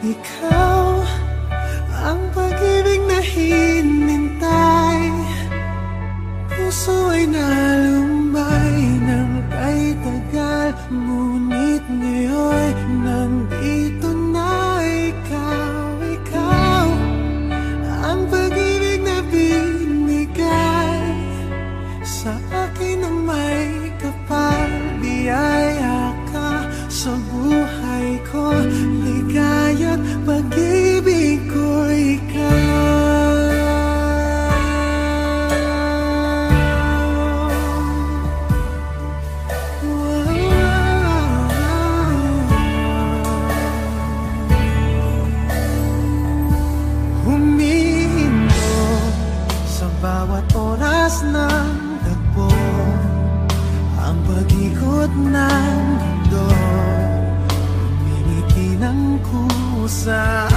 Ikaw ang pag-ibig na hinintay. Puso ay nalumbay ng kay tagal, ngunit ngayon nandito na ikaw. Ikaw ang pag-ibig na binigay sa akin na may kapal. Biyaya ka sa buhay ko, ligaya't pag-ibig ko ikaw. Humihinto sa bawat oras ng tagpo, ang pag-ikot ng mundo, umingiti ng kusa.